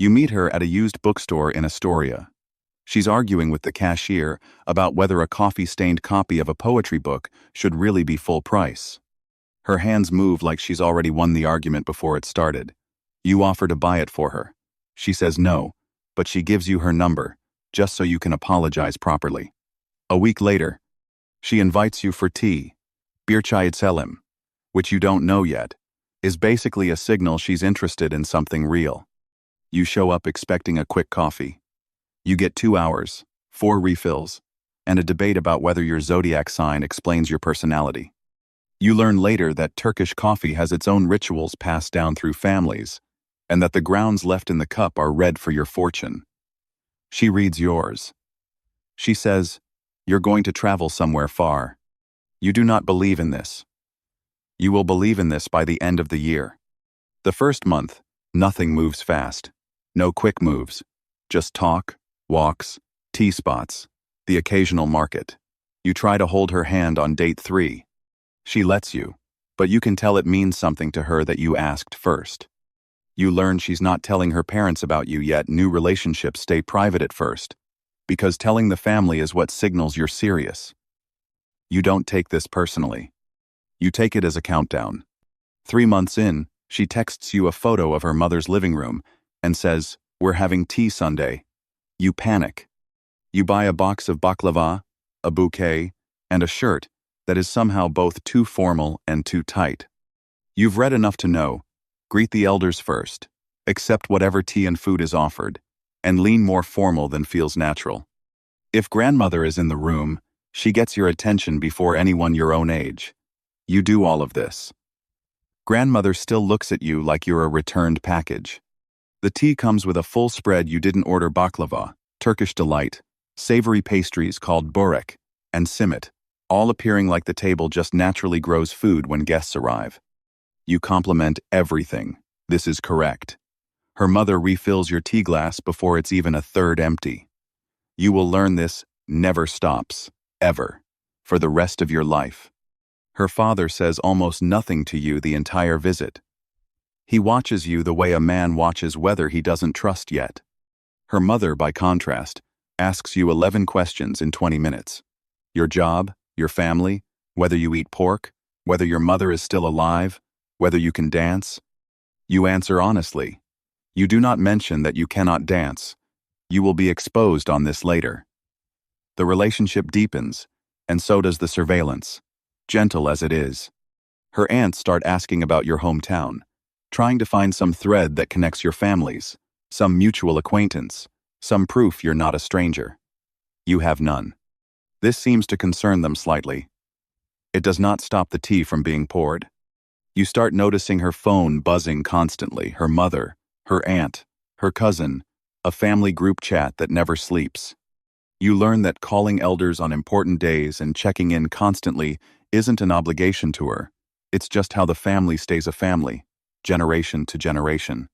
You meet her at a used bookstore in Astoria. She's arguing with the cashier about whether a coffee-stained copy of a poetry book should really be full price. Her hands move like she's already won the argument before it started. You offer to buy it for her. She says no, but she gives you her number, just so you can apologize properly. A week later, she invites you for tea. Bir çay içelim, which you don't know yet, is basically a signal she's interested in something real. You show up expecting a quick coffee. You get 2 hours, 4 refills, and a debate about whether your zodiac sign explains your personality. You learn later that Turkish coffee has its own rituals passed down through families, and that the grounds left in the cup are red for your fortune. She reads yours. She says, "You're going to travel somewhere far." You do not believe in this. You will believe in this by the end of the year. The first month, nothing moves fast. No quick moves. Just talk, walks, tea spots, the occasional market. You try to hold her hand on date 3. She lets you, but you can tell it means something to her that you asked first. You learn she's not telling her parents about you yet. New relationships stay private at first, because telling the family is what signals you're serious. You don't take this personally. You take it as a countdown. 3 months in, she texts you a photo of her mother's living room and says, "We're having tea Sunday." You panic. You buy a box of baklava, a bouquet, and a shirt that is somehow both too formal and too tight. You've read enough to know, greet the elders first, accept whatever tea and food is offered, and lean more formal than feels natural. If grandmother is in the room, she gets your attention before anyone your own age. You do all of this. Grandmother still looks at you like you're a returned package. The tea comes with a full spread. You didn't order baklava, Turkish delight, savory pastries called börek, and simit, all appearing like the table just naturally grows food when guests arrive. You compliment everything. This is correct. Her mother refills your tea glass before it's even a third empty. You will learn this never stops, ever, for the rest of your life. Her father says almost nothing to you the entire visit. He watches you the way a man watches weather he doesn't trust yet. Her mother, by contrast, asks you 11 questions in 20 minutes. Your job, your family, whether you eat pork, whether your mother is still alive, whether you can dance. You answer honestly. You do not mention that you cannot dance. You will be exposed on this later. The relationship deepens, and so does the surveillance, gentle as it is. Her aunts start asking about your hometown, trying to find some thread that connects your families, some mutual acquaintance, some proof you're not a stranger. You have none. This seems to concern them slightly. It does not stop the tea from being poured. You start noticing her phone buzzing constantly, her mother, her aunt, her cousin, a family group chat that never sleeps. You learn that calling elders on important days and checking in constantly isn't an obligation to her. It's just how the family stays a family, generation to generation.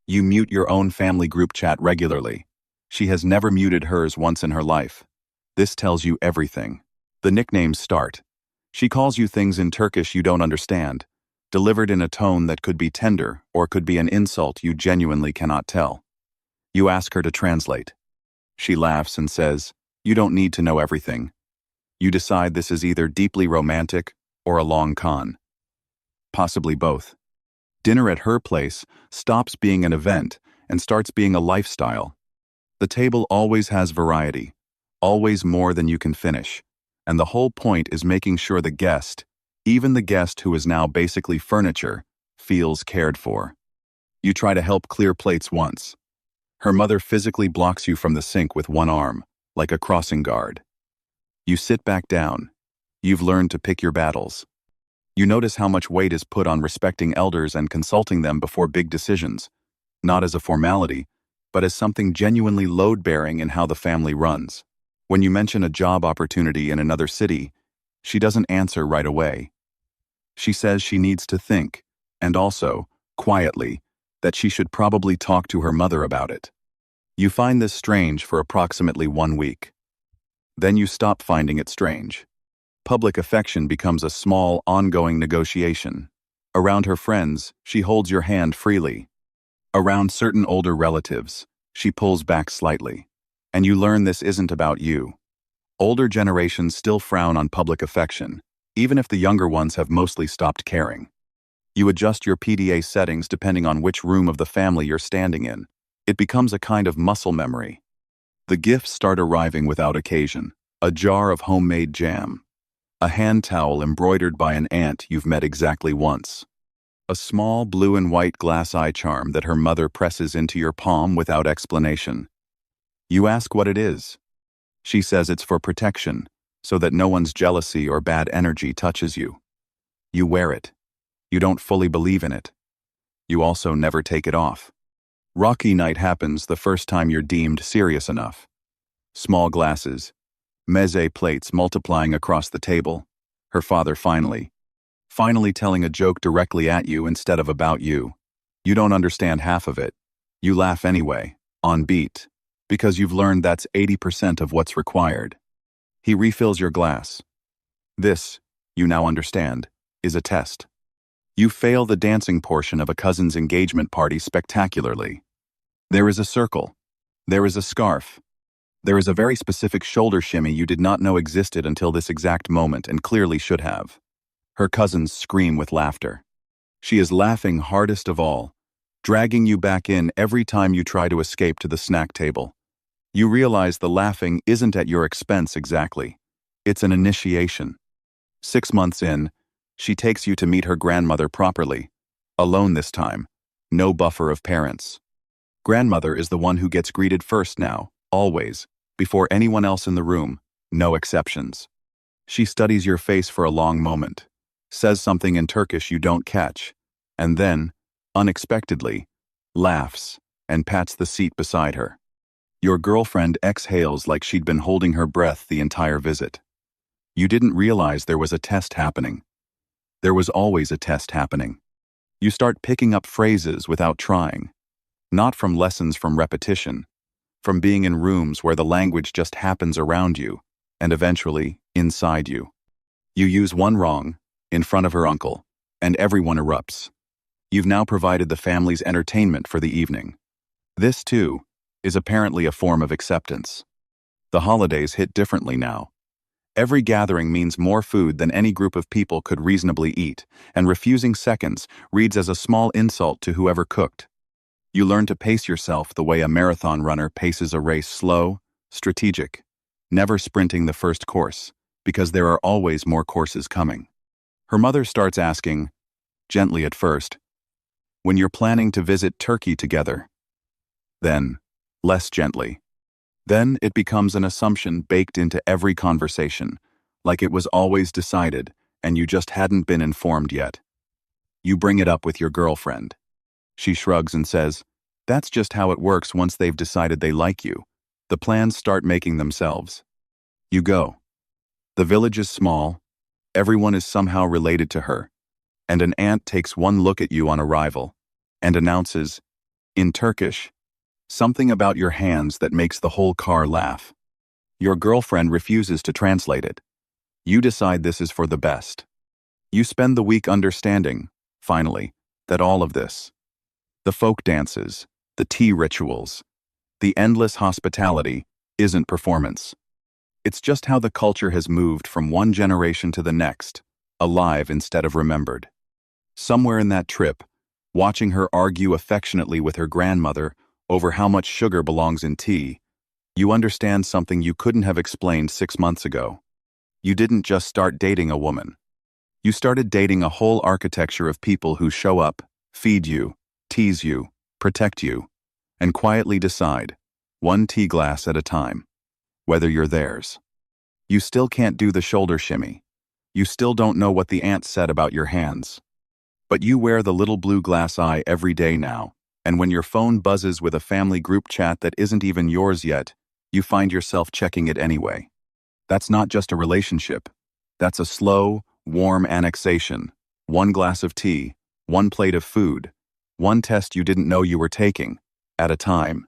You mute your own family group chat regularly. She has never muted hers once in her life. This tells you everything. The nicknames start. She calls you things in Turkish you don't understand, delivered in a tone that could be tender or could be an insult you genuinely cannot tell. You ask her to translate. She laughs and says, "You don't need to know everything." You decide this is either deeply romantic or a long con. Possibly both. Dinner at her place stops being an event and starts being a lifestyle. The table always has variety, always more than you can finish, and the whole point is making sure the guest, even the guest who is now basically furniture, feels cared for. You try to help clear plates once. Her mother physically blocks you from the sink with one arm, like a crossing guard. You sit back down. You've learned to pick your battles. You notice how much weight is put on respecting elders and consulting them before big decisions, not as a formality, but as something genuinely load-bearing in how the family runs. When you mention a job opportunity in another city, she doesn't answer right away. She says she needs to think, and also, quietly, that she should probably talk to her mother about it. You find this strange for approximately 1 week. Then you stop finding it strange. Public affection becomes a small, ongoing negotiation. Around her friends, she holds your hand freely. Around certain older relatives, she pulls back slightly. And you learn this isn't about you. Older generations still frown on public affection, even if the younger ones have mostly stopped caring. You adjust your PDA settings depending on which room of the family you're standing in. It becomes a kind of muscle memory. The gifts start arriving without occasion. A jar of homemade jam. A hand towel embroidered by an aunt you've met exactly once. A small blue and white glass eye charm that her mother presses into your palm without explanation. You ask what it is. She says it's for protection, so that no one's jealousy or bad energy touches you. You wear it. You don't fully believe in it. You also never take it off. Rocky night happens the first time you're deemed serious enough. Small glasses, meze plates multiplying across the table. Her father finally telling a joke directly at you instead of about you. You don't understand half of it. You laugh anyway, on beat, because you've learned that's 80% of what's required. He refills your glass. This, you now understand, is a test. You fail the dancing portion of a cousin's engagement party spectacularly. There is a circle. There is a scarf. There is a very specific shoulder shimmy you did not know existed until this exact moment and clearly should have. Her cousins scream with laughter. She is laughing hardest of all, dragging you back in every time you try to escape to the snack table. You realize the laughing isn't at your expense exactly. It's an initiation. 6 months in, she takes you to meet her grandmother properly. Alone this time. No buffer of parents. Grandmother is the one who gets greeted first now, always, before anyone else in the room, no exceptions. She studies your face for a long moment, says something in Turkish you don't catch, and then, unexpectedly, laughs and pats the seat beside her. Your girlfriend exhales like she'd been holding her breath the entire visit. You didn't realize there was a test happening. There was always a test happening. You start picking up phrases without trying, not from lessons from repetition, from being in rooms where the language just happens around you, and eventually, inside you. You use one wrong, in front of her uncle, and everyone erupts. You've now provided the family's entertainment for the evening. This, too, is apparently a form of acceptance. The holidays hit differently now. Every gathering means more food than any group of people could reasonably eat, and refusing seconds reads as a small insult to whoever cooked. You learn to pace yourself the way a marathon runner paces a race, slow, strategic, never sprinting the first course, because there are always more courses coming. Her mother starts asking, gently at first, when you're planning to visit Turkey together. Then, less gently. Then it becomes an assumption baked into every conversation, like it was always decided and you just hadn't been informed yet. You bring it up with your girlfriend. She shrugs and says, that's just how it works once they've decided they like you. The plans start making themselves. You go. The village is small, everyone is somehow related to her, and an aunt takes one look at you on arrival and announces, in Turkish, something about your hands that makes the whole car laugh. Your girlfriend refuses to translate it. You decide this is for the best. You spend the week understanding, finally, that all of this, the folk dances, the tea rituals, the endless hospitality, isn't performance. It's just how the culture has moved from one generation to the next, alive instead of remembered. Somewhere in that trip, watching her argue affectionately with her grandmother over how much sugar belongs in tea, you understand something you couldn't have explained 6 months ago. You didn't just start dating a woman. You started dating a whole architecture of people who show up, feed you, tease you, protect you, and quietly decide, one tea glass at a time, whether you're theirs. You still can't do the shoulder shimmy. You still don't know what the aunt said about your hands. But you wear the little blue glass eye every day now, and when your phone buzzes with a family group chat that isn't even yours yet, you find yourself checking it anyway. That's not just a relationship. That's a slow, warm annexation. One glass of tea, one plate of food, one test you didn't know you were taking, at a time.